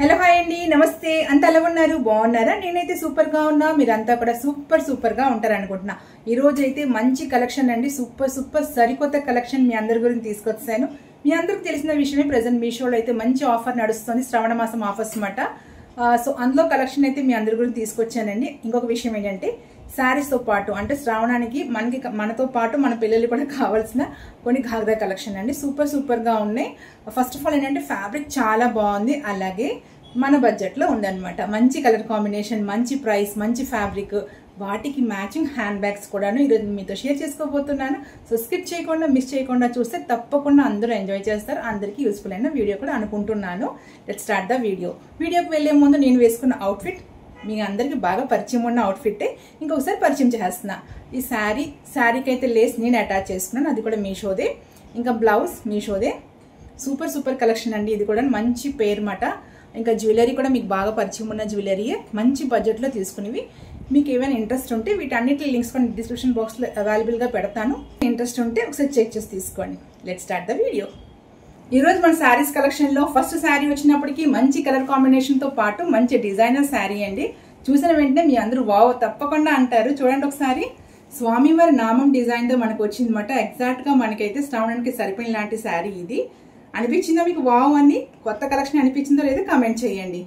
Hello hi అండి, నమస్తే. అంత ఎలా ఉన్నారు? బాగున్నారా? నేనైతే సూపర్ గా ఉన్నా, మీరంతా కూడా సూపర్ గా ఉంటారు అనుకుంటున్నా. ఈ రోజు అయితే మంచి కలెక్షన్ అండి, సూపర్ సరికొత్త కలెక్షన్ మీ అందరి గురించి తీసుకొచ్చాను. మీ అందరికి తెలిసిన విషయమే, ప్రెసెంట్ మీషోలో అయితే మంచి ఆఫర్ నడుస్తుంది, శ్రావణ మాసం ఆఫర్స్ అన్నమాట. సో అందులో కలెక్షన్ అయితే మీ అందరి గురించి తీసుకొచ్చానండి. ఇంకొక విషయం ఏంటంటే, శారీస్ తో పాటు అంటే శ్రావణానికి మనతో పాటు మన పిల్లలు కూడా కావాల్సిన కొన్ని ఘాగ్రా కలెక్షన్ అండి. సూపర్ గా ఉన్నాయి. ఫస్ట్ ఆఫ్ ఆల్ ఏంటంటే ఫ్యాబ్రిక్ చాలా బాగుంది, అలాగే మన బడ్జెట్ లో ఉందన్నమాట. మంచి కలర్ కాంబినేషన్, మంచి ప్రైస్, మంచి ఫ్యాబ్రిక్, వాటికి మ్యాచింగ్ హ్యాండ్ బ్యాగ్స్ కూడాను ఈరోజు మీతో షేర్ చేసుకోబోతున్నాను. సో స్కిప్ చేయకుండా, మిస్ చేయకుండా చూస్తే తప్పకుండా అందరూ ఎంజాయ్ చేస్తారు. అందరికీ యూస్ఫుల్ అయిన వీడియో కూడా అనుకుంటున్నాను. లెట్స్ స్టార్ట్ ద వీడియోకి వెళ్లే ముందు నేను వేసుకున్న అవుట్ఫిట్ మీ అందరికి బాగా పరిచయం ఉన్న అవుట్ఫిట్ ఇంకొకసారి పరిచయం చేస్తున్నా. ఈ శారీకి అయితే లేస్ నేను అటాచ్ చేసుకున్నాను, అది కూడా మీషోదే. ఇంకా బ్లౌజ్ మీషోదే. సూపర్ కలెక్షన్ అండి, ఇది కూడా మంచి పేరు మాట. ఇంకా జ్యువెలరీ కూడా మీకు బాగా పరిచయం ఉన్న జ్యువెలరీయే, మంచి బడ్జెట్లో తీసుకునేవి. మీకు ఏమైనా ఇంట్రెస్ట్ ఉంటే వీటన్నిటి లింక్స్ కూడా డిస్క్రిప్షన్ బాక్స్లో అవైలబుల్గా పెడతాను. ఇంట్రెస్ట్ ఉంటే ఒకసారి చెక్ చేసి తీసుకోండి. Let's start the video. ఈ రోజు మన శారీస్ కలెక్షన్ లో ఫస్ట్ శారీ వచ్చినప్పటికీ మంచి కలర్ కాంబినేషన్ తో పాటు మంచి డిజైనర్ శారీ అండి. చూసిన వెంటనే మీ అందరూ వావ్ తప్పకుండా అంటారు. చూడండి ఒకసారి, స్వామివారి నామం డిజైన్ తో మనకు వచ్చింది అనమాట. ఎగ్జాక్ట్ గా మనకైతే శ్రావణానికి సరిపోయిన లాంటి శారీ ఇది. అనిపించిందా మీకు వావ్ అని? కొత్త కలెక్షన్ అనిపించిందో లేదో కామెంట్ చేయండి.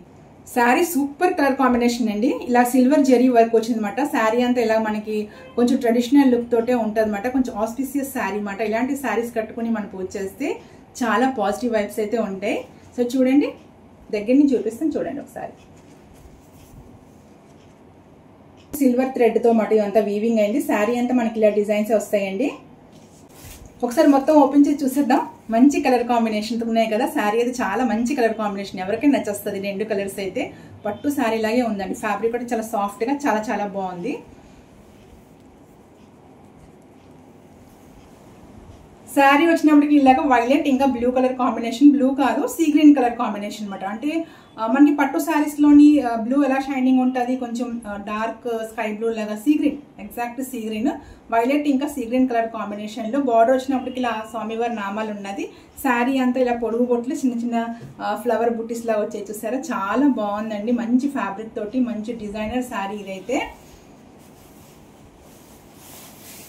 శారీ సూపర్ కలర్ కాంబినేషన్ అండి. ఇలా సిల్వర్ జరీ వర్క్ వచ్చింది అనమాట. శారీ అంతా ఇలా మనకి కొంచెం ట్రెడిషనల్ లుక్ తోటే ఉంటుంది అనమాట. కొంచెం ఆస్పిసియస్ శారీ అనమాట. ఇలాంటి శారీస్ కట్టుకుని మనం పూజ చేస్తే చాలా పాజిటివ్ వైబ్స్ అయితే ఉంటాయి. సో చూడండి, దగ్గర నుంచి చూపిస్తాను, చూడండి ఒకసారి. సిల్వర్ థ్రెడ్ తో మాట ఇదంతా వీవింగ్ అయింది. శారీ అంతా మనకి ఇలా డిజైన్స్ వస్తాయండి. ఒకసారి మొత్తం ఓపెన్ చేసి చూసేద్దాం. మంచి కలర్ కాంబినేషన్ ఉన్నాయి కదా. శారీ అయితే చాలా మంచి కలర్ కాంబినేషన్, ఎవరికైనా నచ్చేస్తుంది. రెండు కలర్స్ అయితే పట్టు శారీ లాగే ఉందండి. ఫ్యాబ్రిక్ కూడా చాలా సాఫ్ట్ గా చాలా బాగుంది. శారీ వచ్చినప్పటికి ఇలాగ వైలెట్ ఇంకా బ్లూ కలర్ కాంబినేషన్, బ్లూ కాదు సీ గ్రీన్ కలర్ కాంబినేషన్ అనమాట. అంటే మనకి పట్టు శారీస్ లోని బ్లూ ఎలా షైనింగ్ ఉంటుంది, కొంచెం డార్క్ స్కై బ్లూ లాగా sea green, exact sea green, violet ఇంకా సీ గ్రీన్ కలర్ కాంబినేషన్ లో బార్డర్ వచ్చినప్పటికి ఇలా స్వామివారి నామాలు ఉన్నది. శారీ అంతా ఇలా పొడుగు బొట్లు చిన్న ఫ్లవర్ బుట్టీస్ లా వచ్చాయి, చూసారా? చాలా బాగుందండి. మంచి ఫ్యాబ్రిక్ తోటి మంచి డిజైనర్ శారీ ఇదైతే.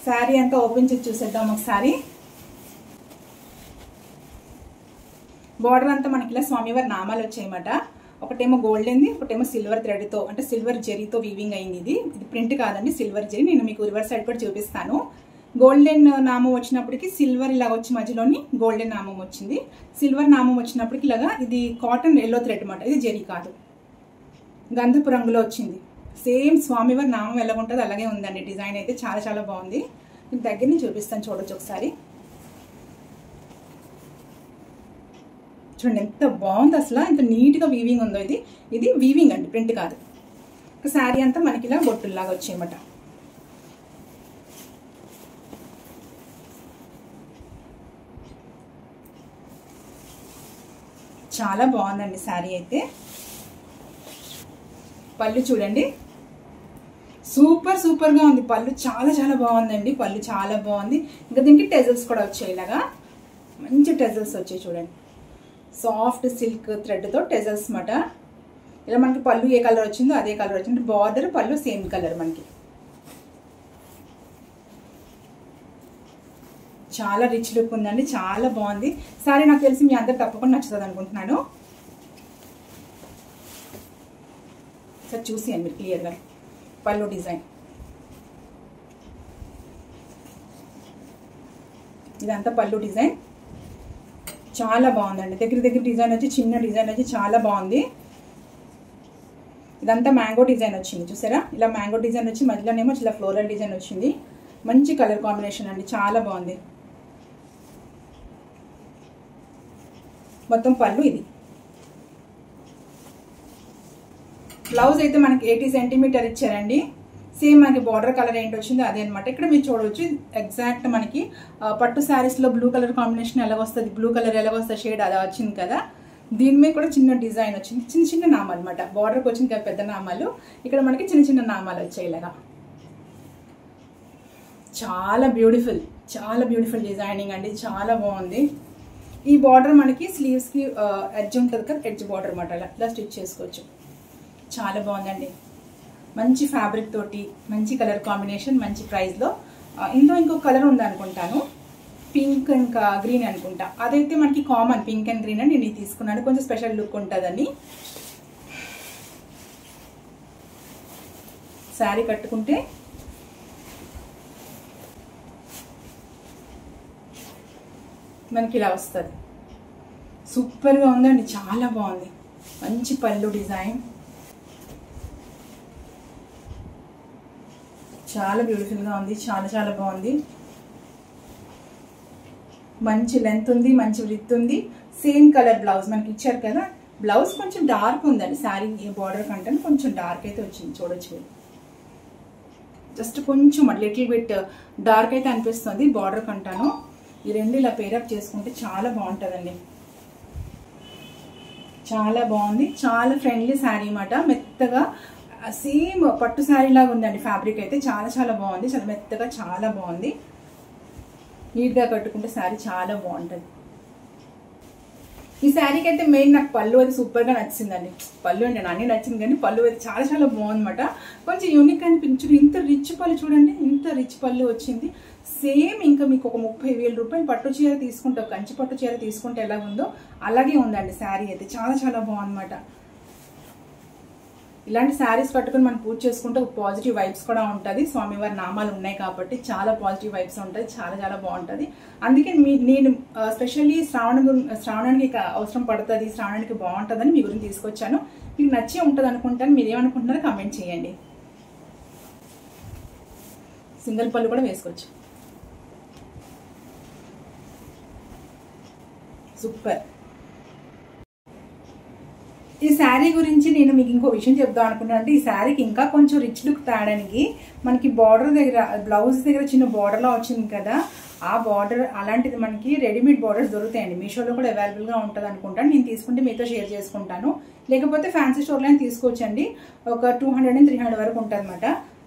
శారీ అంతా ఓపెన్ చేసి చూసేద్దాం ఒకసారి. బార్డర్ అంతా మనకి ఇలా స్వామివారి నామాలు వచ్చాయన్నమాట. ఒకటేమో గోల్డెన్ది, ఒకటేమో సిల్వర్ థ్రెడ్ తో అంటే సిల్వర్ జరీతో వీవింగ్ అయింది. ఇది ప్రింట్ కాదండి, సిల్వర్ జరీ. నేను మీకు రివర్స్ సైడ్ కూడా చూపిస్తాను. గోల్డెన్ నామం వచ్చినప్పటికి సిల్వర్ ఇలా వచ్చి మధ్యలోని గోల్డెన్ నామం వచ్చింది. సిల్వర్ నామం వచ్చినప్పటికి ఇలాగా ఇది కాటన్ ఎల్లో థ్రెడ్ అనమాట. ఇది జరీ కాదు, గంధపు రంగులో వచ్చింది. సేమ్ స్వామివారి నామం ఎలా ఉంటుందో అలాగే ఉందండి. డిజైన్ అయితే చాలా బాగుంది. దగ్గర నుంచి చూపిస్తాను, చూడొచ్చు ఒకసారి. చూడండి ఎంత బాగుంది అసలు, ఎంత నీట్ గా వీవింగ్ ఉందో. ఇది వీవింగ్ అండి, ప్రింట్ కాదు. శారీ అంతా మనకి ఇలా బొట్టుల్లాగా వచ్చాయన్నమాట. చాలా బాగుందండి శారీ అయితే. పళ్ళు చూడండి, సూపర్ గా ఉంది. పళ్ళు చాలా బాగుందండి. పళ్ళు చాలా బాగుంది. ఇంకా దీనికి టెజల్స్ కూడా వచ్చాయి, ఇలాగా మంచి టెజల్స్ వచ్చాయి చూడండి. సాఫ్ట్ సిల్క్ థ్రెడ్ తో టెజల్స్ మాట. ఇలా మనకి పళ్ళు ఏ కలర్ వచ్చిందో అదే కలర్ వచ్చింది. బార్డర్ పళ్ళు సేమ్ కలర్ మనకి. చాలా రిచ్ లుక్ ఉందండి, చాలా బాగుంది సారీ. నాకు తెలిసి మీ అందరు తప్పకుండా నచ్చుతుంది అనుకుంటున్నాను. సార్ చూసి మీరు క్లియర్గా పళ్ళు డిజైన్. ఇదంతా పళ్ళు డిజైన్ చాలా బాగుందండి. దగ్గర డిజైన్ వచ్చి, చిన్న డిజైన్ వచ్చి చాలా బాగుంది. ఇదంతా మ్యాంగో డిజైన్ వచ్చింది, చూసారా? ఇలా మ్యాంగో డిజైన్ వచ్చి మధ్యలోనేమో ఇలా ఫ్లోరల్ డిజైన్ వచ్చింది. మంచి కలర్ కాంబినేషన్ అండి, చాలా బాగుంది. మొత్తం పళ్ళు ఇది. బ్లౌజ్ అయితే మనకి 80 సెంటీమీటర్ ఇచ్చారండి. సేమ్ మనకి బార్డర్ కలర్ ఏంటి వచ్చిందో అదే అనమాట. ఇక్కడ మీరు చూడవచ్చు, ఎగ్జాక్ట్ మనకి పట్టు శారీస్ లో బ్లూ కలర్ కాంబినేషన్ ఎలా వస్తుంది, బ్లూ కలర్ ఎలా వస్తుంది షేడ్ అలా వచ్చింది కదా. దీని మీద కూడా చిన్న డిజైన్ వచ్చింది, చిన్న నామాలు అనమాట. బార్డర్కి వచ్చింది కదా పెద్ద నామాలు, ఇక్కడ మనకి చిన్న నామాలు వచ్చాయి ఇలాగా. చాలా బ్యూటిఫుల్ డిజైనింగ్ అండి, చాలా బాగుంది. ఈ బార్డర్ మనకి స్లీవ్స్ కి ఎడ్జ్ ఉంటుంది కదా, ఎడ్జ్ బార్డర్ అనమాట. ఇలా స్టిచ్ చేసుకోవచ్చు. చాలా బాగుందండి. మంచి ఫ్యాబ్రిక్ తోటి మంచి కలర్ కాంబినేషన్, మంచి ప్రైస్ లో. ఇందులో ఇంకొక కలర్ ఉంది అనుకుంటాను, పింక్ ఇంకా గ్రీన్ అనుకుంటా. అదైతే మనకి కామన్ పింక్ అండ్ గ్రీన్ అని నేను తీసుకున్నాను, కొంచెం స్పెషల్ లుక్ ఉంటుందని. శారీ కట్టుకుంటే మనకి ఇలా వస్తుంది. సూపర్గా ఉందండి, చాలా బాగుంది. మంచి పళ్ళు డిజైన్, చాలా బ్యూటిఫుల్గా ఉంది. చాలా చాలా బాగుంది. మంచి లెంత్ ఉంది, మంచి విడ్త్ ఉంది. సేమ్ కలర్ బ్లౌజ్ మనకి ఇచ్చారు కదా. బ్లౌజ్ కొంచెం డార్క్ ఉందండి, శారీ బార్డర్ కంటే కొంచెం డార్క్ అయితే వచ్చింది. చూడొచ్చు, జస్ట్ కొంచెం లిటిల్ బిట్ డార్క్ అయితే అనిపిస్తుంది బార్డర్ కంటాను. ఈ రెండు ఇలా పేరప్ చేసుకుంటే చాలా బాగుంటుందండి. చాలా బాగుంది, చాలా ఫ్రెండ్లీ శారీ అన్నమాట. మెత్తగా సేమ్ పట్టు శారీ లాగా ఉందండి. ఫ్యాబ్రిక్ అయితే చాలా చాలా బాగుంది, చాలా మెత్తగా, చాలా బాగుంది. నీట్గా కట్టుకుంటే శారీ చాలా బాగుంటుంది. ఈ శారీకి అయితే మెయిన్ నాకు పళ్ళు అది సూపర్గా నచ్చిందండి. పళ్ళు అంటే అన్నీ నచ్చింది, కానీ పళ్ళు అయితే చాలా చాలా బాగుందన్నమాట. కొంచెం యూనిక్ అనిపించింది. ఇంత రిచ్ పళ్ళు చూడండి, ఇంత రిచ్ పళ్ళు వచ్చింది. సేమ్ ఇంకా మీకు ఒక 30,000 రూపాయలు పట్టు చీర తీసుకుంటే, కంచి పట్టు చీర తీసుకుంటే ఎలా ఉందో అలాగే ఉందండి శారీ అయితే. చాలా చాలా బాగుందన్నమాట. ఇలాంటి శారీస్ కట్టుకుని మనం పూజ చేసుకుంటే పాజిటివ్ వైబ్స్ కూడా ఉంటుంది. స్వామివారి నామాలు ఉన్నాయి కాబట్టి చాలా పాజిటివ్ వైబ్స్ ఉంటుంది. చాలా చాలా బాగుంటుంది. అందుకే నేను స్పెషల్లీ శ్రావణానికి అవసరం పడుతుంది, శ్రావణానికి బాగుంటుందని మీ గురించి తీసుకొచ్చాను. మీకు నచ్చే ఉంటుంది అనుకుంటాను. మీరు ఏమనుకుంటున్నారో కామెంట్ చేయండి. సింగిల్ పళ్ళు కూడా వేసుకోవచ్చు. సూపర్. ఈ శారీ గురించి నేను మీకు ఇంకో విషయం చెప్దాం అనుకున్నాను. అంటే ఈ శారీకి ఇంకా కొంచెం రిచ్ లుక్ తేడానికి మనకి బార్డర్ దగ్గర, బ్లౌజ్ దగ్గర చిన్న బార్డర్లా వచ్చింది కదా, ఆ బార్డర్ అలాంటిది మనకి రెడీమేడ్ బార్డర్స్ దొరుకుతాయండి. మీషోలో కూడా అవైలబుల్గా ఉంటుంది అనుకుంటాను. నేను తీసుకుంటే మీతో షేర్ చేసుకుంటాను. లేకపోతే ఫ్యాన్సీ స్టోర్లో తీసుకోవచ్చండి. ఒక 200 and 300 వరకు ఉంటుంది అనమాట.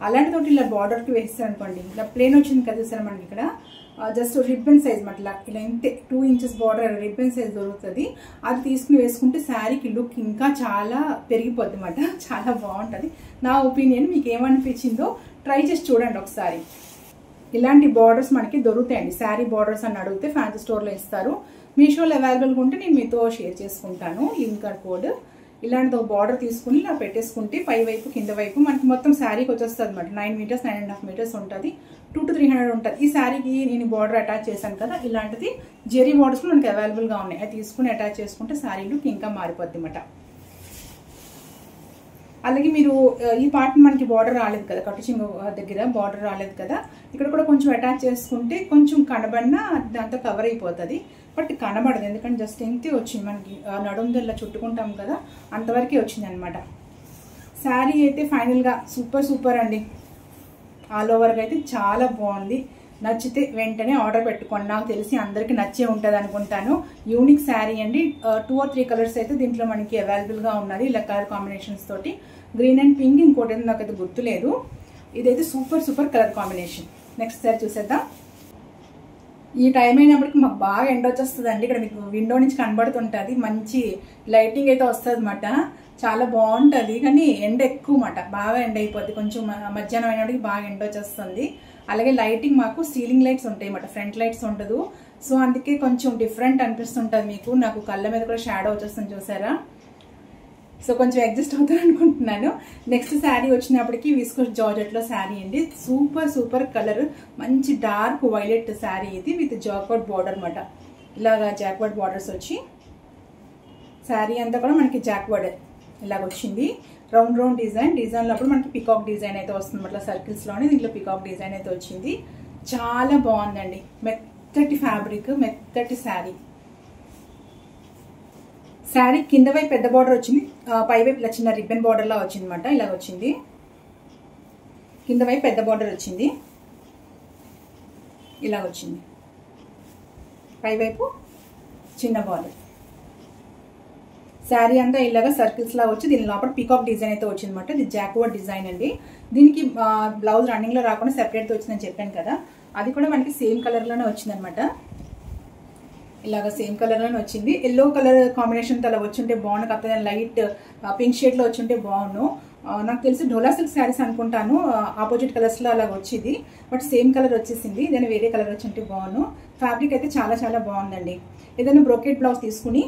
అలాంటి తోటి ఇలా బార్డర్కి వేస్తారు అనుకోండి. ఇలా ప్లేన్ వచ్చింది కదా సార్ మనకి ఇక్కడ, జస్ట్ రిబ్బన్ సైజ్ అట్లా ఇలా ఇంతే 2 inches బార్డర్ రిబ్బన్ సైజ్ దొరుకుతుంది. అది తీసుకుని వేసుకుంటే శారీకి లుక్ ఇంకా చాలా పెరిగిపోద్ది అన్నమాట. చాలా బాగుంటుంది. నా ఒపీనియన్, మీకు ఏమనిపించిందో ట్రై చేసి చూడండి ఒకసారి. ఇలాంటి బార్డర్స్ మనకి దొరుకుతాయండి. శారీ బార్డర్స్ అని అడిగితే ఫ్యాన్సీ స్టోర్లో ఇస్తారు. మీషోలో అవైలబుల్గా ఉంటే నేను మీతో షేర్ చేసుకుంటాను లింక్ కోడ్. ఇలాంటి ఒక బార్డర్ తీసుకుని ఇలా పెట్టేసుకుంటే పై వైపు కింద వైపు మనకి మొత్తం శారీకి వచ్చేస్తుంది అనమాట. 9 meters 9.5 meters ఉంటుంది. 200 to 300 ఉంటుంది. ఈ శారీకి నేను బార్డర్ అటాచ్ చేశాను కదా, ఇలాంటిది జెరీ బార్డర్స్ మనకి అవైలబుల్గా ఉన్నాయి. అది తీసుకుని అటాచ్ చేసుకుంటే శారీ లుక్ ఇంకా మారిపోద్ది అనమాట. అలాగే మీరు ఈ పార్ట్ మనకి బార్డర్ రాలేదు కదా, కట్టు చింగు దగ్గర బార్డర్ రాలేదు కదా, ఇక్కడ కూడా కొంచెం అటాచ్ చేసుకుంటే కొంచెం కనబడినా దాంతో కవర్ అయిపోతుంది. బట్ కనబడదు, ఎందుకంటే జస్ట్ ఇంతే వచ్చింది మనకి. నడుముదల్లా చుట్టుకుంటాం కదా, అంతవరకే వచ్చింది అనమాట. శారీ అయితే ఫైనల్గా సూపర్ సూపర్ అండి. ఆల్ ఓవర్గా అయితే చాలా బాగుంది. నచ్చితే వెంటనే ఆర్డర్ పెట్టుకోండి. నాకు తెలిసి అందరికీ నచ్చే ఉంటుంది అనుకుంటాను. యూనిక్ శారీ అండి. 2 or 3 కలర్స్ అయితే దీంట్లో మనకి అవైలబుల్గా ఉన్నది. ఇలా కలర్ కాంబినేషన్స్ తోటి గ్రీన్ అండ్ పింక్, ఇంకోటి అయితే నాకైతే గుర్తులేదు. ఇదైతే super super colour combination. Next సారి చూసేద్దాం. ఈ టైం అయినప్పటికి మాకు బాగా ఎండ వచ్చేస్తుందండి. ఇక్కడ మీకు విండో నుంచి కనబడుతుంటుంది. మంచి లైటింగ్ అయితే వస్తుంది అనమాట. చాలా బాగుంటుంది, కానీ ఎండ ఎక్కువ మాట, బాగా ఎండ అయిపోద్ది. కొంచెం మధ్యాహ్నం అయినప్పటికి బాగా ఎండ వచ్చేస్తుంది. అలాగే లైటింగ్ మాకు సీలింగ్ లైట్స్ ఉంటాయి అన్నమాట, ఫ్రంట్ లైట్స్ ఉండదు. సో అందుకే కొంచెం డిఫరెంట్ అనిపిస్తుంటుంది మీకు. నాకు కళ్ళ మీద కూడా షాడో వచ్చేస్తుంది, చూసారా? సో కొంచెం అడ్జస్ట్ అవుతాను అనుకుంటున్నాను. నెక్స్ట్ శారీ వచ్చినప్పటికి విస్కోస్ జార్జెట్లో శారీ అండి. సూపర్ సూపర్ కలర్, మంచి డార్క్ వైలెట్ శారీ ఇది విత్ జాక్వర్డ్ బార్డర్ అనమాట. ఇలాగా జాక్వర్డ్ బార్డర్స్ వచ్చి శారీ అంతా కూడా మనకి జాక్వర్డ్ ఇలాగ వచ్చింది. రౌండ్ రౌండ్ డిజైన్లో అప్పుడు మనకి పికాక్ డిజైన్ అయితే వస్తుంది అట్లా సర్కిల్స్లోనే. దీంట్లో పికాక్ డిజైన్ అయితే వచ్చింది. చాలా బాగుందండి. మెత్తటి ఫ్యాబ్రిక్, మెత్తటి శారీ. శారీ కింద వైపు పెద్ద బార్డర్ వచ్చింది, పై వైపు ఇలా చిన్న రిబ్బన్ బార్డర్లా వచ్చింది అనమాట. ఇలాగ వచ్చింది. కింద వైపు పెద్ద బార్డర్ వచ్చింది, ఇలాగ వచ్చింది. పై వైపు చిన్న బార్డర్. శారీ అంతా ఇలాగా సర్కిల్స్ లా వచ్చి దీని లోపల పీకాక్ డిజైన్ అయితే వచ్చింది అనమాట. ఇది జాక్వర్డ్ డిజైన్ అండి. దీనికి బ్లౌజ్ రన్నింగ్ లో రాకుండా సెపరేట్ తో వచ్చిందని చెప్పాను కదా, అది కూడా మనకి సేమ్ కలర్ లోనే వచ్చింది అనమాట. ఇలాగ సేమ్ కలర్ లోనే వచ్చింది. ఎల్లో కలర్ కాంబినేషన్ తో అలా వచ్చుంటే బాగుండు, కాకపోతే లైట్ పింక్ షేడ్ లో వచ్చుంటే బాగుండు. నాకు తెలిసి డోలా సిల్క్ శారీస్ అనుకుంటాను, ఆపోజిట్ కలర్స్ లో అలా వచ్చింది, బట్ సేమ్ కలర్ వచ్చేసింది. ఏదైనా వేరే కలర్ వచ్చుంటే బాగుండు. ఫ్యాబ్రిక్ అయితే చాలా చాలా బాగుందండి. ఏదైనా బ్రోకెట్ బ్లౌజ్ తీసుకుని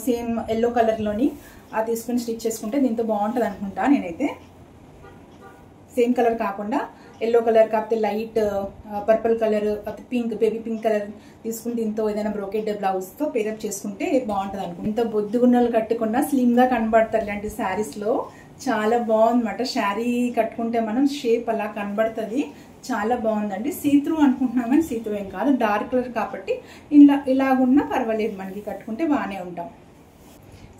సేమ్ ఎల్లో కలర్ లోని తీసుకుని స్టిచ్ చేసుకుంటే దీంతో బాగుంటుంది అనుకుంటా నేనైతే. సేమ్ కలర్ కాకుండా ఎల్లో కలర్ కాకపోతే లైట్ పర్పుల్ కలర్ కాకపోతే పింక్, బేబీ పింక్ కలర్ తీసుకుని దీంతో ఏదైనా బ్రోకెట్ బ్లౌజ్ తో పేరప్ చేసుకుంటే బాగుంటుంది అనుకుంటా. ఇంత బొద్దుగున్నలు కట్టుకున్నా స్లిమ్ గా కనబడతారు ఇలాంటి శారీస్ లో. చాలా బాగుందన్నమాట. శారీ కట్టుకుంటే మనం షేప్ అలా కనబడుతుంది. చాలా బాగుందండి. సీత్రూ అనుకుంటున్నాం కానీ సీత్రూ ఏం కాదు, డార్క్ కలర్ కాబట్టి ఇలాగున్నా పర్వాలేదు, మనకి కట్టుకుంటే బాగానే ఉంటాం.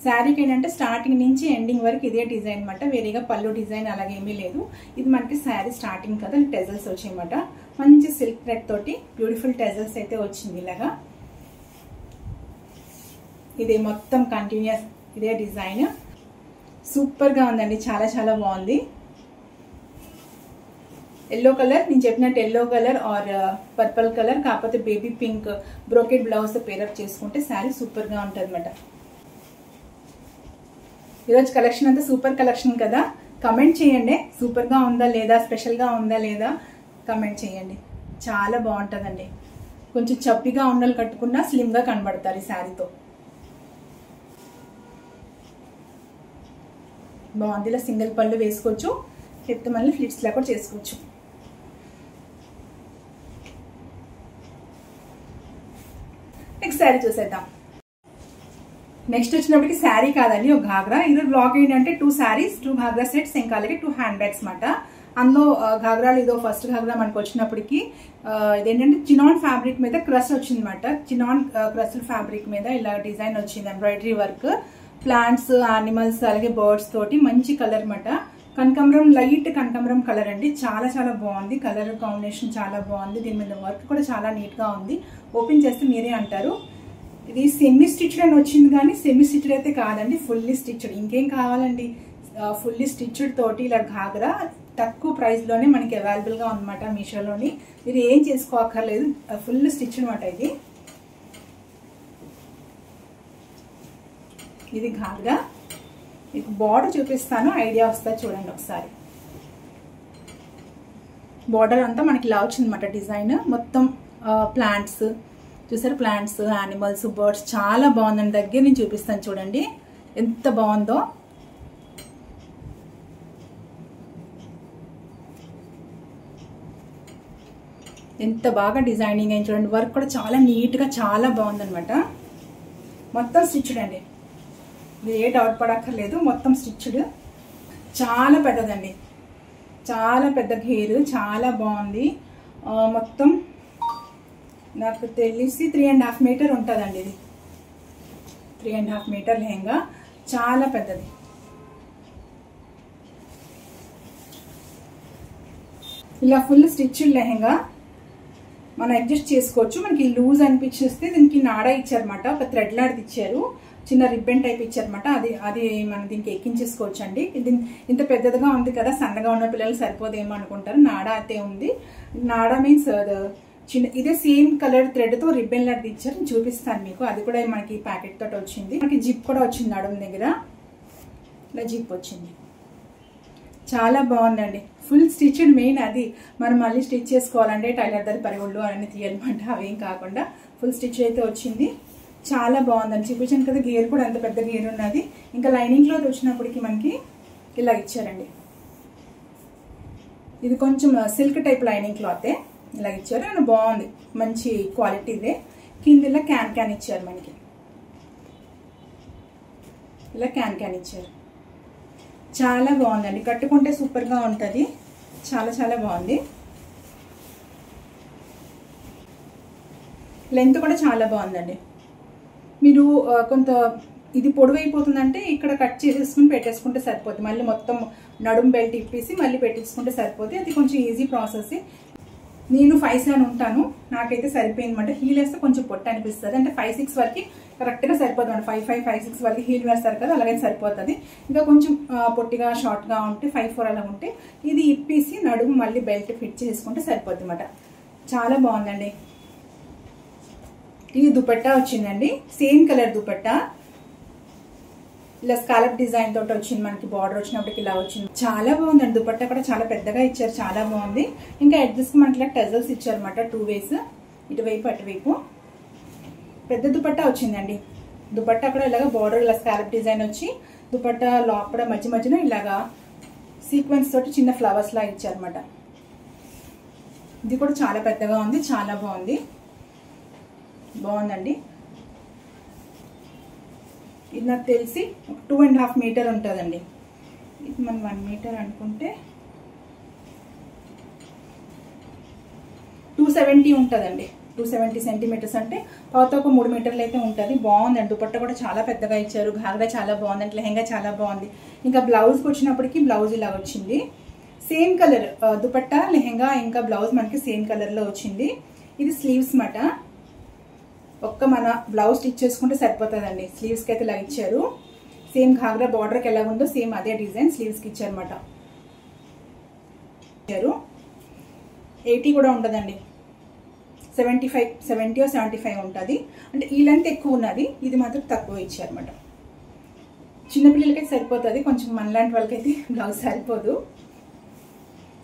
శారీకి ఏంటంటే స్టార్టింగ్ నుంచి ఎండింగ్ వరకు ఇదే డిజైన్ అనమాట, వేరేగా పళ్ళు డిజైన్ అలాగేమీ లేదు. ఇది మనకి శారీ స్టార్టింగ్ కదా, టెజల్స్ వచ్చాయన్నమాట. మంచి సిల్క్ థ్రెడ్ తోటి బ్యూటిఫుల్ టెజల్స్ అయితే వచ్చింది ఇలాగా. ఇది మొత్తం కంటిన్యూస్ ఇదే డిజైన్. సూపర్ గా ఉందండి, చాలా చాలా బాగుంది. ఎల్లో కలర్ నేను చెప్పినట్టు yellow colour or purple colour కాకపోతే baby pink brocade blouse pair up చేసుకుంటే శారీ సూపర్ గా ఉంటుంది అన్నమాట. ఈరోజు కలెక్షన్ అంతా సూపర్ కలెక్షన్ కదా. కమెంట్ చేయండి, సూపర్ గా ఉందా లేదా, స్పెషల్ గా ఉందా లేదా కమెంట్ చేయండి. చాలా బాగుంటుందండి. కొంచెం చప్పిగా ఉండలు కట్టుకున్నా స్లిమ్ గా కనబడతారు ఈ శారీతో. బాగుంది. ఇలా సింగిల్ పళ్ళు వేసుకోవచ్చు, లేకపోతే మళ్ళీ ఫ్లిట్స్ లా కూడా చేసుకోవచ్చు. నెక్స్ట్ శారీ చూసేద్దాం. నెక్స్ట్ వచ్చినప్పటికి శారీ కాదండి, ఒక ఘాగ్రా. ఇది బ్లాగ్ ఏంటంటే 2 శారీస్, 2 ఘాగ్రా సెట్స్, ఇంకా అలాగే 2 హ్యాండ్ బ్యాగ్స్ అనమాట. అందులో ఘాగ్రాలు ఇదో ఫస్ట్ ఘాగ్రా మనకు వచ్చినప్పటికి ఇదేంటంటే చినాన్ ఫ్యాబ్రిక్ మీద క్రష్ వచ్చింది అనమాట. చినాన్ క్రష్ ఫ్యాబ్రిక్ మీద ఇలా డిజైన్ వచ్చింది, ఎంబ్రాయిడరీ వర్క్, ప్లాంట్స్, యానిమల్స్ అలాగే బర్డ్స్ తోటి మంచి కలర్ అనమాట. కనకాంబరం, లైట్ కనకాంబరం కలర్ అండి. చాలా చాలా బాగుంది, కలర్ కాంబినేషన్ చాలా బాగుంది. దీని మీద వర్క్ కూడా చాలా నీట్ గా ఉంది. ఓపెన్ చేస్తే మీరే అంటారు. ఇది సెమీ స్టిచ్డ్ అని వచ్చింది కానీ సెమీ స్టిచ్డ్ అయితే కాదండి, ఫుల్లీ స్టిచ్డ్. ఇంకేం కావాలండి, ఫుల్లీ స్టిచ్డ్ తోటి ఇలా ఘాగ్రా తక్కువ ప్రైస్ లోనే మనకి అవైలబుల్ గా ఉందన్నమాట మీషోలోని. మీరు ఏం చేసుకోక్కర్లేదు, ఫుల్ స్టిచ్ అనమాట. ఇది ఘాగ్రా. మీకు బార్డర్ చూపిస్తాను, ఐడియా వస్తా చూడండి ఒకసారి. బార్డర్ అంతా మనకి ఇలా వచ్చిందన్నమాట డిజైన్. మొత్తం ప్లాంట్స్ చూసారు, ప్లాంట్స్, యానిమల్స్, బర్డ్స్ చాలా బాగుందండి. దగ్గర నుంచి చూపిస్తాను చూడండి ఎంత బాగుందో. ఎంత బాగా డిజైనింగ్ అయింది చూడండి. వర్క్ కూడా చాలా నీట్ గా చాలా బాగుందన్నమాట. మొత్తం స్టిచ్డ్ అండి, మీరు ఏ డౌట్ పడక్కర్లేదు, మొత్తం స్టిచ్డ్. చాలా పెద్దదండి, చాలా పెద్ద ఘేరు, చాలా బాగుంది. మొత్తం నాకు తెలిసి 3.5 మీటర్ ఉంటుందండి. ఇది 3.5 మీటర్ లెహంగా, చాలా పెద్దది. ఇలా ఫుల్ స్టిచ్డ్ లెహంగా మనం అడ్జస్ట్ చేసుకోవచ్చు. మనకి లూజ్ అనిపించేస్తే దీనికి నాడా ఇచ్చారన్నమాట, ఒక థ్రెడ్ లాంటిది ఇచ్చారు, చిన్న రిబ్బన్ టైప్ ఇచ్చారన్నమాట. అది మనం దీనికి ఎక్కించేసుకోవచ్చు అండి. ఇది ఇంత పెద్దదిగా ఉంది కదా, సన్నగా ఉన్న పిల్లలు సరిపోదేమో అనుకుంటారు. నాడా అయితే ఉంది. నాడా మీన్స్ చిన్న, ఇదే సేమ్ కలర్ థ్రెడ్ తో రిబ్బన్ లాంటిది ఇచ్చారు, నేను చూపిస్తాను మీకు. అది కూడా మనకి ప్యాకెట్ తోటి వచ్చింది. మనకి జిప్ కూడా వచ్చింది నడుము దగ్గర, ఇలా జిప్ వచ్చింది. చాలా బాగుందండి. Full stitched. మెయిన్ అది, మనం మళ్ళీ స్టిచ్ చేసుకోవాలంటే టైలర్ దగ్గర పరిగొళ్ళు అవన్నీ తీయాలన్నమాట, అవేం కాకుండా ఫుల్ స్టిచ్ అయితే వచ్చింది. చాలా బాగుందండి. చూపించాను కదా, గేర్ కూడా ఎంత పెద్ద గేర్ ఉన్నది. ఇంకా లైనింగ్ క్లాత్ వచ్చినప్పటికి మనకి ఇలా ఇచ్చారండి. ఇది కొంచెం సిల్క్ టైప్ లైనింగ్ క్లాతే ఇలా ఇచ్చారు, అండ్ బాగుంది, మంచి క్వాలిటీదే. కింద ఇలా క్యాన్ ఇచ్చారు మనకి, ఇలా క్యాన్ ఇచ్చారు. చాలా బాగుందండి, కట్టుకుంటే సూపర్ గా ఉంటది. చాలా చాలా బాగుంది. లెంత్ కూడా చాలా బాగుందండి. మీరు కొంత ఇది పొడవైపోతుందంటే ఇక్కడ కట్ చేసేసుకుని పెట్టేసుకుంటే సరిపోతుంది. మళ్ళీ మొత్తం నడుము బెల్ట్ ఇప్పేసి మళ్ళీ పెట్టేసుకుంటే సరిపోతుంది. అది కొంచెం ఈజీ ప్రాసెస్. నేను 5'7" ఉంటాను, నాకైతే సరిపోయింది అనమాట. హీల్ వేస్తే కొంచెం పొట్టు అనిపిస్తుంది, అంటే 5'6" వరకు కరెక్ట్గా సరిపోతుంది అనమాట. 5'5", 5'6" వరకు హీల్ వేస్తారు కదా, అలాగే సరిపోతుంది. ఇంకా కొంచెం పొట్టిగా షార్ట్గా ఉంటే 5'4" అలా ఉంటే ఇది ఇప్పేసి నడుము మళ్ళీ బెల్ట్ ఫిట్ చేసుకుంటే సరిపోతుంది అనమాట. చాలా బాగుందండి. ఇది దుపట్టా వచ్చిందండి, సేమ్ కలర్ దుపట్టా, ఇలా స్కాలప్ డిజైన్ తోటి వచ్చింది. మనకి బార్డర్ వచ్చినప్పటికి ఇలా వచ్చింది. చాలా బాగుందండి. దుపట్టా కూడా చాలా పెద్దగా ఇచ్చారు, చాలా బాగుంది. ఇంకా ఎడ్జెస్ కి మనకి ఇలా టజల్స్ ఇచ్చారన్నమాట, 2 వేస్, ఇటువైపు అటువైపు. పెద్ద దుపట్టా వచ్చిందండి. దుపట్టా కూడా ఇలాగా బార్డర్ ఇలా స్కాలప్ డిజైన్ వచ్చి, దుపట్టా లోపల మధ్య మధ్యలో ఇలాగా సీక్వెన్స్ తోటి చిన్న ఫ్లవర్స్ లా ఇచ్చారన్నమాట. ఇది కూడా చాలా పెద్దగా ఉంది, చాలా బాగుంది, బాగుందండి. ఇది నాకు తెలిసి 2.5 మీటర్ ఉంటుందండి. ఇది మనం 1 మీటర్ అనుకుంటే 270 ఉంటుందండి. 270 సెంటీమీటర్స్ అంటే పాత ఒక 3 మీటర్లు అయితే ఉంటుంది. బాగుందండి. దుపట్టా కూడా చాలా పెద్దగా ఇచ్చారు. ఘాగ్రా చాలా బాగుందండి. లెహంగా చాలా బాగుంది. ఇంకా బ్లౌజ్కి వచ్చినప్పటికీ బ్లౌజ్ ఇలా వచ్చింది. సేమ్ కలర్ దుపట్టా, లెహంగా ఇంకా బ్లౌజ్ మనకి సేమ్ కలర్లో వచ్చింది. ఇది స్లీవ్స్ మాట. ఒక్క మన బ్లౌజ్ స్టిచ్ చేసుకుంటే సరిపోతుందండి. స్లీవ్స్కి అయితే ఇలా ఇచ్చారు. సేమ్ ఘాగ్రా బార్డర్కి ఎలా ఉందో సేమ్ అదే డిజైన్ స్లీవ్స్కి ఇచ్చారన్నమాట. 80 కూడా ఉంటుందండి. 70 or 75 ఉంటుంది. అంటే ఈ లెంత్ ఎక్కువ ఉన్నది, ఇది మాత్రం తక్కువ ఇచ్చారన్నమాట. చిన్నపిల్లలకైతే సరిపోతుంది, కొంచెం మనలాంటి వాళ్ళకైతే బ్లౌజ్ సరిపోదు.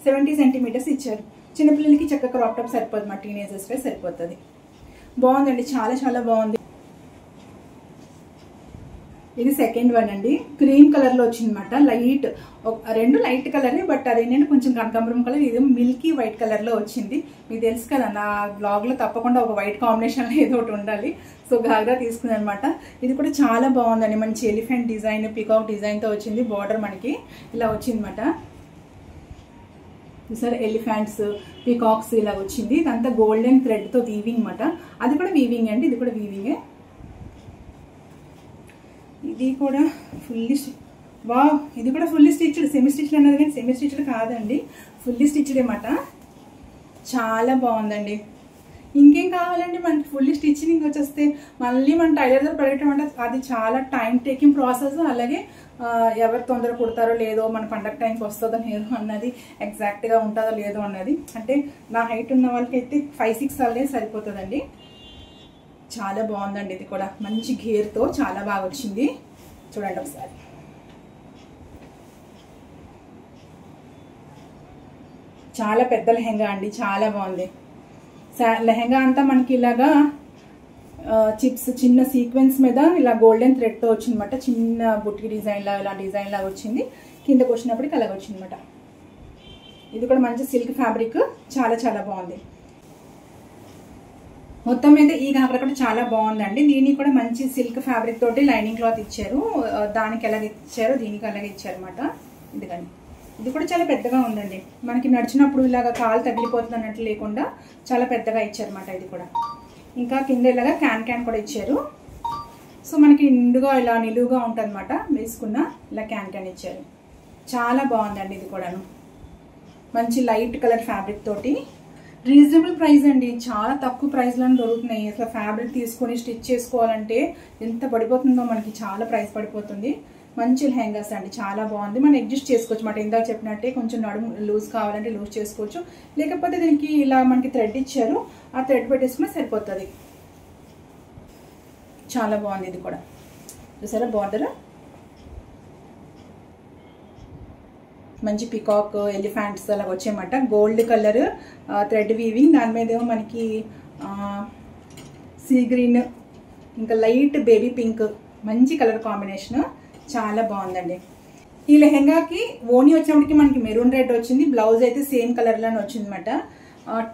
70 సెంటీమీటర్స్ ఇచ్చారు. చిన్నపిల్లలకి చక్కగా క్రాప్ టాప్ సరిపోదు, మా టీనేజర్స్కి సరిపోతుంది. బాగుందండి, చాలా చాలా బాగుంది. ఇది సెకండ్ వన్ అండి. క్రీమ్ కలర్ లో వచ్చిందన్నమాట. లైట్, 2 లైట్ కలర్, బట్ అదేంటంటే కొంచెం కనకాంబరం కలర్, ఇది మిల్కీ వైట్ కలర్ లో వచ్చింది. మీకు తెలుసు కదా, నా బ్లాగ్ లో తప్పకుండా ఒక వైట్ కాంబినేషన్ లో ఏదో ఒకటి ఉండాలి. సో ఘాగ్రా తీసుకుంది అనమాట. ఇది కూడా చాలా బాగుందండి. మంచి ఎలిఫెంట్ డిజైన్, పికాక్ డిజైన్ తో వచ్చింది. బార్డర్ మనకి ఇలా వచ్చిందన్నమాట. సార్ ఎలిఫెంట్స్, పీకాక్స్ ఇలా వచ్చింది. ఇదంతా గోల్డెన్ థ్రెడ్ తో వీవింగ్ అన్నమాట. అది కూడా వీవింగ్ అండి, ఇది కూడా వీవింగే. ఇది కూడా ఫుల్లీ ఇది కూడా ఫుల్లీ స్టిచ్డ్. సెమీ స్టిచ్డ్ అన్నది కానీ సెమీ స్టిచ్డ్ కాదండి, ఫుల్లీ స్టిచ్డ్ అన్నమాట. చాలా బాగుందండి. ఇంకేం కావాలండి మనకి ఫుల్లీ స్టిచ్చింగ్ వచ్చేస్తే. మళ్ళీ మన టైలర్ దగ్గర పెట్టడం అంటే అది చాలా టైం టేకింగ్ ప్రాసెస్. అలాగే ఎవరు తొందర కుడతారో లేదో, మన పండగ టైంకి వస్తుందో లేదో అన్నది, ఎగ్జాక్ట్గా ఉంటుందో లేదో అన్నది. అంటే నా హైట్ ఉన్న వాళ్ళకి అయితే 5-6 సార్లే సరిపోతుందండి. చాలా బాగుందండి. ఇది కూడా మంచి ఘేర్తో చాలా బాగా వచ్చింది. చూడండి ఒకసారి. చాలా పెద్ద లెహంగా అండి, చాలా బాగుంది. లెహంగా అంతా మనకి ఇలాగా చిప్స్, చిన్న సీక్వెన్స్ మీద ఇలా గోల్డెన్ థ్రెడ్ తో వచ్చిందన్నమాట. చిన్న బుట్టి డిజైన్ లా, ఇలా డిజైన్ లాగా వచ్చింది. కిందకు వచ్చినప్పటికి అలాగ వచ్చిందన్నమాట. ఇది కూడా మంచి సిల్క్ ఫ్యాబ్రిక్, చాలా చాలా బాగుంది. మొత్తం మీద ఈ ఘాగ్రా కూడా చాలా బాగుందండి. దీనికి కూడా మంచి సిల్క్ ఫ్యాబ్రిక్ తోటి లైనింగ్ క్లాత్ ఇచ్చారు. దానికి ఎలాగ ఇచ్చారో దీనికి అలాగే ఇచ్చారన్నమాట. ఇదిగండి, ఇది కూడా చాలా పెద్దగా ఉందండి. మనకి నడిచినప్పుడు ఇలాగ కాలు తగిలిపోతుంది అన్నట్లు లేకుండా చాలా పెద్దగా ఇచ్చారన్నమాట. ఇది కూడా ఇంకా కింద ఇలాగా క్యాన్ కూడా ఇచ్చారు. సో మనకి నిండుగా ఇలా నిలువుగా ఉంటుంది అనమాట. వేసుకున్న ఇలా క్యాన్ ఇచ్చారు. చాలా బాగుందండి. ఇది కూడాను మంచి లైట్ కలర్ ఫ్యాబ్రిక్ తోటి, రీజనబుల్ ప్రైస్ అండి. చాలా తక్కువ ప్రైస్లోనే దొరుకుతున్నాయి. అసలు ఫ్యాబ్రిక్ తీసుకొని స్టిచ్ చేసుకోవాలంటే ఎంత పడిపోతుందో మనకి, చాలా ప్రైస్ పడిపోతుంది. మంచి లెహంగాస్ అండి, చాలా బాగుంది. మనం అడ్జస్ట్ చేసుకోవచ్చు మాట. ఇందాక చెప్పినట్టే కొంచెం నడుము లూజ్ కావాలంటే లూజ్ చేసుకోవచ్చు, లేకపోతే దీనికి ఇలా మనకి థ్రెడ్ ఇచ్చారు, ఆ థ్రెడ్ పెట్టేసుకున్నా సరిపోతుంది. చాలా బాగుంది. ఇది కూడా చూసారా, బార్డర్ మంచి పికాక్, ఎలిఫెంట్స్ అలా వచ్చాయన్నమాట. గోల్డ్ కలర్ థ్రెడ్ వీవింగ్, దాని మీద ఏమో మనకి సీ గ్రీన్, ఇంకా లైట్ బేబీ పింక్, మంచి కలర్ కాంబినేషన్, చాలా బాగుందండి. ఈ లెహంగాకి ఓని వచ్చినప్పటికి మనకి మెరూన్ రెడ్ వచ్చింది. బ్లౌజ్ అయితే సేమ్ కలర్ లోనే వచ్చింది అనమాట.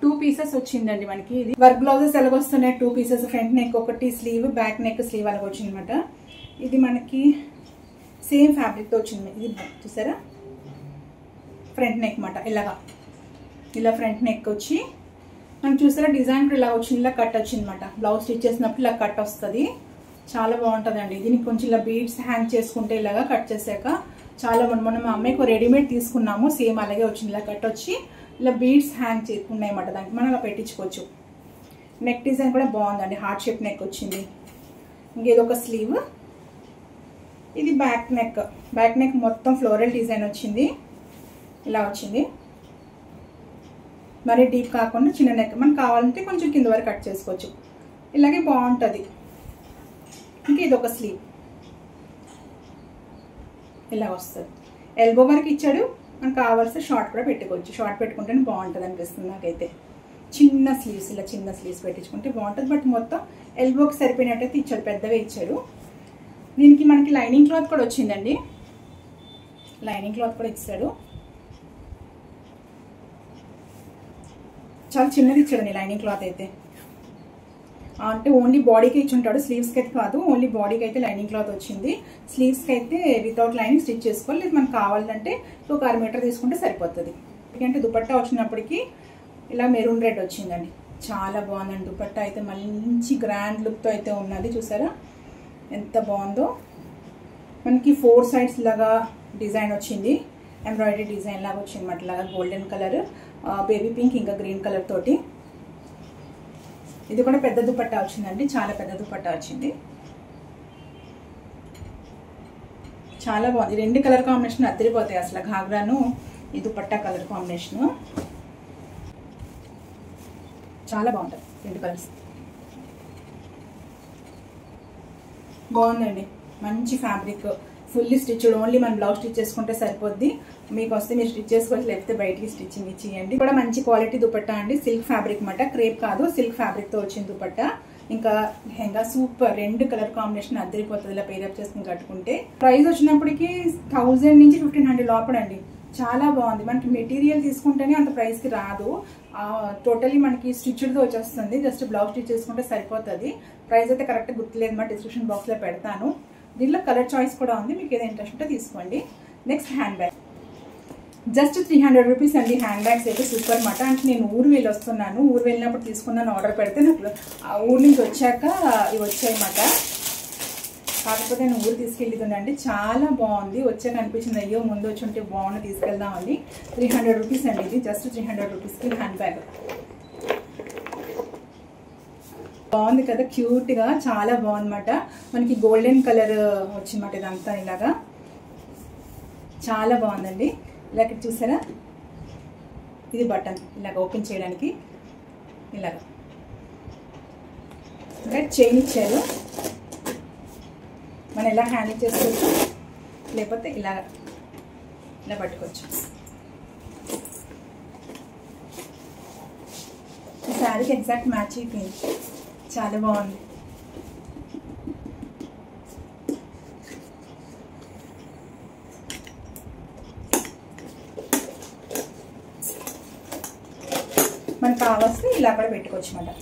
2 పీసెస్ వచ్చిందండి మనకి. ఇది వర్క్ బ్లౌజెస్ ఎలాగొస్తున్నాయి, 2 పీసెస్, ఫ్రంట్ నెక్ ఒకటి, స్లీవ్, బ్యాక్ నెక్ స్లీవ్ అలాగ వచ్చింది అనమాట. ఇది మనకి సేమ్ ఫ్యాబ్రిక్ తో వచ్చింది. ఇది చూసారా, ఫ్రంట్ నెక్ మాట. ఇలాగా ఇలా ఫ్రంట్ నెక్ వచ్చి మనకి చూసారా డిజైన్ కూడా ఇలా వచ్చింది, ఇలా కట్ వచ్చింది అనమాట. బ్లౌజ్ స్టిచ్ చేసినప్పుడు ఇలా కట్ వస్తుంది. చాలా బాగుంటుందండి. దీనికి కొంచెం ఇలా బీడ్స్ హ్యాంగ్ చేసుకుంటే ఇలాగా కట్ చేసాక చాలా మొన్న మా అమ్మాయికి రెడీమేడ్ తీసుకున్నాము, సేమ్ అలాగే వచ్చింది. ఇలా కట్ వచ్చి ఇలా బీడ్స్ హ్యాంగ్ ఉన్నాయన్నమాట. దానికి మనం అలా పెట్టించుకోవచ్చు. నెక్ డిజైన్ కూడా బాగుందండి, హార్ట్ షేప్ నెక్ వచ్చింది. ఇంకేదొక స్లీవ్. ఇది బ్యాక్ నెక్. బ్యాక్ నెక్ మొత్తం ఫ్లోరల్ డిజైన్ వచ్చింది, ఇలా వచ్చింది. మరి డీప్ కాకుండా చిన్న నెక్, మనకు కావాలంటే కొంచెం కింద వరకు కట్ చేసుకోవచ్చు. ఇలాగే బాగుంటుంది. ఇంకా ఇది ఒక స్లీవ్ ఇలా వస్తుంది. ఎల్బో వరకు ఇచ్చాడు, మనకు కావాల్సిన షార్ట్ కూడా పెట్టుకోవచ్చు. షార్ట్ పెట్టుకుంటేనే బాగుంటుంది అనిపిస్తుంది నాకైతే. చిన్న స్లీవ్స్, ఇలా చిన్న స్లీవ్స్ పెట్టించుకుంటే బాగుంటుంది. బట్ మొత్తం ఎల్బోకి సరిపోయినట్టయితే ఇచ్చాడు, పెద్దవే ఇచ్చాడు. దీనికి మనకి లైనింగ్ క్లాత్ కూడా వచ్చిందండి, లైనింగ్ క్లాత్ కూడా ఇచ్చాడు. చాలా చిన్నది ఇచ్చాడండి లైనింగ్ క్లాత్ అయితే. అంటే ఓన్లీ బాడీకి ఇచ్చి ఉంటాడు, స్లీవ్స్కి అయితే కాదు. ఓన్లీ బాడీకి అయితే లైనింగ్ క్లాత్ వచ్చింది. స్లీవ్స్కి అయితే వితౌట్ లైనింగ్ స్టిచ్ చేసుకోవాలి. లేదు మనకు కావాలంటే ఒక 1/2 మీటర్ తీసుకుంటే సరిపోతుంది. ఎందుకంటే దుపట్టా వచ్చినప్పటికీ ఇలా మెరూన్ రెడ్ వచ్చిందండి. చాలా బాగుందండి దుపట్టా అయితే. మంచి గ్రాండ్ లుక్తో అయితే ఉన్నది. చూసారా ఎంత బాగుందో. మనకి 4 సైడ్స్ లాగా డిజైన్ వచ్చింది, ఎంబ్రాయిడరీ డిజైన్ లాగా వచ్చింది అన్నమాట. లాగా గోల్డెన్ కలర్, బేబీ పింక్, ఇంకా గ్రీన్ కలర్ తోటి. ఇది కూడా పెద్ద దుపట్టా వచ్చిందండి, చాలా పెద్ద దుపట్టా వచ్చింది. చాలా బాగుంది. 2 కలర్ కాంబినేషన్ అదిరిపోతాయి అసలు. ఘాగ్రాను ఈ దుపట్టా కలర్ కాంబినేషన్ చాలా బాగుంటుంది. 2 కలర్స్ బాగుందండి. మంచి ఫ్యాబ్రిక్, ఫుల్లీ స్టిచ్డ్. ఓన్లీ మనం బ్లౌజ్ స్టిచ్ చేసుకుంటే సరిపోద్ది. మీకు వస్తే మీరు స్టిచ్ చేసుకోవచ్చు, లేకపోతే బయటికి స్టిచ్చింగ్ ఇచ్చేయండి. కూడా మంచి క్వాలిటీ దుపట్టా అండి. సిల్క్ ఫ్యాబ్రిక్ మాట, క్రేప్ కాదు, సిల్క్ ఫ్యాబ్రిక్ తో వచ్చింది దుపట్టా. ఇంకా లెహంగా సూపర్. 2 కలర్ కాంబినేషన్ అద్దరిపోతుంది ఇలా పేరప్ చేసుకుని కట్టుకుంటే. ప్రైస్ వచ్చినప్పటికీ 1000 నుంచి 1500 లోపడండి. చాలా బాగుంది. మనకి మెటీరియల్ తీసుకుంటేనే అంత ప్రైస్ కి రాదు. టోటలీ మనకి స్టిచ్డ్ తో వచ్చేస్తుంది. జస్ట్ బ్లౌజ్ స్టిచ్ చేసుకుంటే సరిపోతుంది. ప్రైస్ అయితే కరెక్ట్ గుర్తులేదు, మా డిస్క్రిప్షన్ బాక్స్ లో పెడతాను. దీనిలో కలర్ చాయిస్ కూడా ఉంది, మీకు ఏదో ఇంట్రెస్ట్ ఉంటే తీసుకోండి. Next hand bag, just 300 rupees అండి. హ్యాండ్ బ్యాగ్స్ అయితే సూపర్ మాట. అంటే నేను ఊరు వెళ్ళి వస్తున్నాను, ఊరు వెళ్ళినప్పుడు తీసుకున్నాను. ఆర్డర్ పెడితే నాకు ఆ ఊరు నుంచి వచ్చాక ఇవి వచ్చాయన్నమాట. కాకపోతే నేను ఊరు తీసుకెళ్ళిందండి. చాలా బాగుంది. వచ్చాక అనిపించింది అయ్యో ముందు వచ్చి ఉంటే బాగుంది, తీసుకెళ్దామని. 300 రూపీస్ అండి ఇది. జస్ట్ 300 రూపీస్కి హ్యాండ్ బ్యాగ్. బాగుంది కదా, క్యూట్ గా చాలా బాగుందన్నమాట. మనకి గోల్డెన్ కలర్ వచ్చిందన్నమాట ఇదంతా. ఇలాగా చాలా బాగుందండి. ఇలాగ చూసారా, ఇది బటన్ ఇలాగ ఓపెన్ చేయడానికి. ఇలాగా ఇంకా చైన్ ఇచ్చారు, మనం ఎలా హ్యాండిల్ చేసుకోవచ్చు, లేకపోతే ఇలా పట్టుకోవచ్చు. ఈ శారీకి ఎగ్జాక్ట్ మ్యాచ్ అయిపోయింది. చాలా బాగుంది. మనకు కావాల్సి ఇలా కూడా పెట్టుకోవచ్చు అన్నమాట.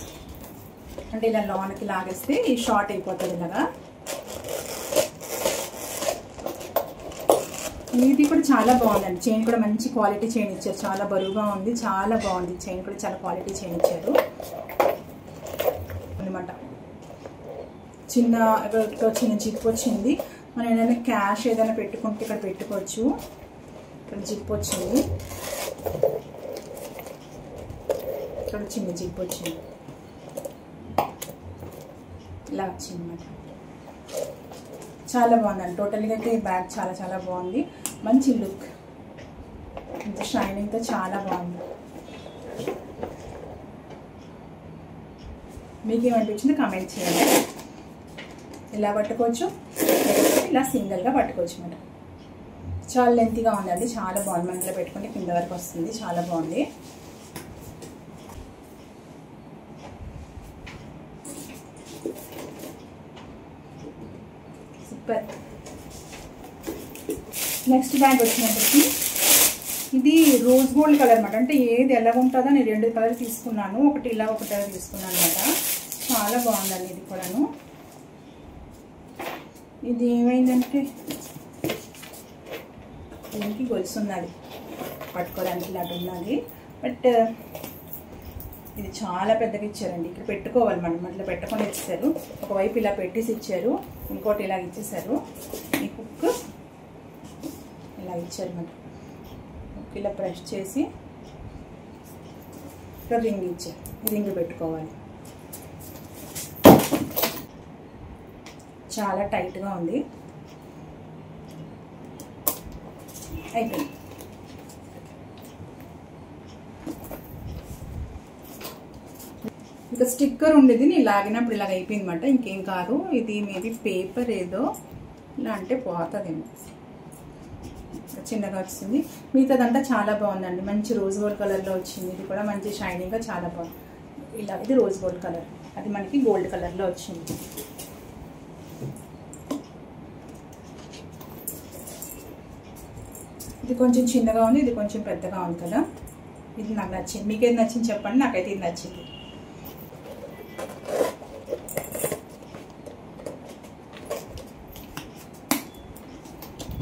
అంటే ఇలా లోనికి లాగేస్తే ఈ షార్ట్ అయిపోతుంది ఇలాగా. ఇది కూడా చాలా బాగుందండి. చైన్ కూడా మంచి క్వాలిటీ చైన్ ఇచ్చారు, చాలా బరువుగా ఉంది, చాలా బాగుంది. చైన్ కూడా చాలా క్వాలిటీ చైన్ ఇచ్చారు అనమాట. చిన్న జిప్ వచ్చింది. మనం ఏదైనా క్యాష్ ఏదైనా పెట్టుకుంటే ఇక్కడ పెట్టుకోవచ్చు. ఇక్కడ జిప్ వచ్చింది, ఇక్కడ చిన్న జిప్ వచ్చింది, ఇలా వచ్చింది అన్నమాట. చాలా బాగుందండి. టోటల్గా అయితే బ్యాగ్ చాలా చాలా బాగుంది. మంచి లుక్, ఇంత షైనింగ్తో చాలా బాగుంది. మీకేమనిపించింది కామెంట్ చేయండి. ఇలా పట్టుకోవచ్చు, ఇలా సింగిల్గా పట్టుకోవచ్చు అన్నమాట. చాలా లెంతీగా ఉందండి, చాలా బాగుంది. మనలో పెట్టుకుంటే కింద వరకు వస్తుంది, చాలా బాగుంది. సూపర్. నెక్స్ట్ బ్యాగ్ వచ్చినప్పటికీ ఇది రోజ్ గోల్డ్ కలర్ అనమాట. అంటే ఏది ఎలా ఉంటుందో నేను 2 కలర్ తీసుకున్నాను, ఒకటి ఇలా ఒకటి అలా తీసుకున్నాను అనమాట. చాలా బాగుందండి ఇది కూడాను. ఇది ఏమైందంటే దీనికి గొలుసు ఉన్నది, పట్టుకోవడానికి ఇలాంటి ఉన్నది. బట్ ఇది చాలా పెద్దగా ఇచ్చారండి. ఇక్కడ పెట్టుకోవాలి మనం, ఇట్లా పెట్టుకొని ఇచ్చారు. ఒకవైపు ఇలా పెట్టేసి ఇచ్చారు, ఇంకోటి ఇలా ఇచ్చేసారు. ఈ హుక్ ఇలా ఇచ్చారు మనం. హుక్ ఇలా ప్రెస్ చేసి ఇక్కడ రింగ్ ఇచ్చారు, రింగ్ పెట్టుకోవాలి. చాలా టైట్గా ఉంది. అయిపోయింది. ఇంకా స్టిక్కర్ ఉండేది నేను లాగినప్పుడు ఇలాగ అయిపోయింది అనమాట. ఇంకేం కాదు, ఇది మీది పేపర్ ఏదో ఇలా అంటే పోతుందేమో, చిన్నగా వచ్చింది. మిగతాదంతా చాలా బాగుందండి, మంచి రోజ్ గోల్డ్ కలర్లో వచ్చింది. ఇది కూడా మంచి షైనింగ్గా చాలా బాగుంది. ఇలా ఇది రోజ్ గోల్డ్ కలర్, అది మనకి గోల్డ్ కలర్లో వచ్చింది. ఇది కొంచెం చిన్నగా ఉంది, ఇది కొంచెం పెద్దగా ఉంది కదా. ఇది నాకు నచ్చింది. మీకేది నచ్చింది చెప్పండి, నాకైతే ఇది నచ్చింది.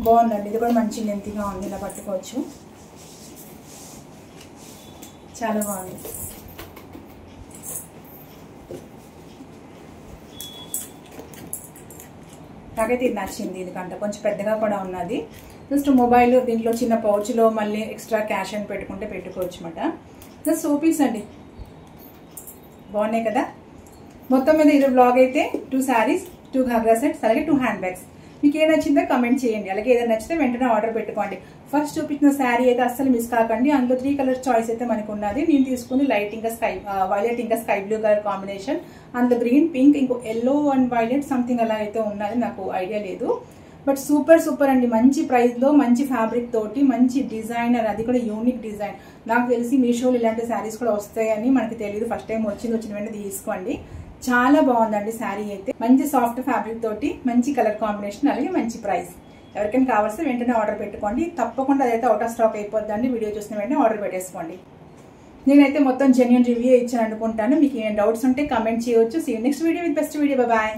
బాగుందండి, ఇది కూడా మంచి లెంతీగా ఉంది, ఇలా పట్టుకోవచ్చు, చాలా బాగుంది. నాకైతే ఇది నచ్చింది. ఇది కంటే కొంచెం పెద్దగా కూడా ఉన్నది. జస్ట్ మొబైల్ దీంట్లో చిన్న పౌచ్లో మళ్ళీ ఎక్స్ట్రా క్యాష్ అని పెట్టుకుంటే పెట్టుకోవచ్చు అనమాట. జస్ట్ సోపీస్ అండి, బాగున్నాయి కదా. మొత్తం మీద ఇది బ్లాగ్ అయితే 2 శారీస్, 2 ఘాగ్రా సెట్స్, అలాగే 2 హ్యాండ్ బ్యాగ్స్. మీకు ఏ నచ్చిందో కమెంట్ చేయండి. అలాగే ఏదైనా నచ్చితే వెంటనే ఆర్డర్ పెట్టుకోండి. ఫస్ట్ చూపించిన శారీ అయితే అస్సలు మిస్ కాకండి. అందులో 3 కలర్స్ చాయిస్ అయితే మనకు ఉన్నది. నేను తీసుకుని లైట్ ఇంకా వైలెట్ ఇంకా స్కై బ్లూ కలర్ కాంబినేషన్, అందులో గ్రీన్, పింక్, ఇంకో ఎల్లో అండ్ వైలెట్ సంథింగ్ అలా అయితే ఉన్నది, నాకు ఐడియా లేదు. బట్ సూపర్ సూపర్ అండి, మంచి ప్రైస్ లో మంచి ఫ్యాబ్రిక్ తోటి మంచి డిజైనర్, అది కూడా యూనిక్ డిజైన్. నాకు తెలిసి మీషోలో ఇలాంటి శారీస్ కూడా వస్తాయని మనకి తెలియదు. ఫస్ట్ టైం వచ్చిన వెంటనే తీసుకోండి. చాలా బాగుందండి శారీ అయితే, మంచి సాఫ్ట్ ఫ్యాబ్రిక్ తోటి మంచి కలర్ కాంబినేషన్, అలాగే మంచి ప్రైస్. ఎవరికైనా కావాల్సి వెంటనే ఆర్డర్ పెట్టుకోండి. తప్పకుండా అదైతే అవుట్ ఆఫ్ స్టాక్ అయిపోద్దండి. వీడియో చూసిన వెంటనే ఆర్డర్ పెట్టేసుకోండి. నేనైతే మొత్తం జెన్యూన్ రివ్యూ ఇచ్చాను అనుకుంటాను. మీకు ఏమైనా డౌట్స్ ఉంటే కమెంట్ చేయవచ్చు. See you next video with best video. Bye.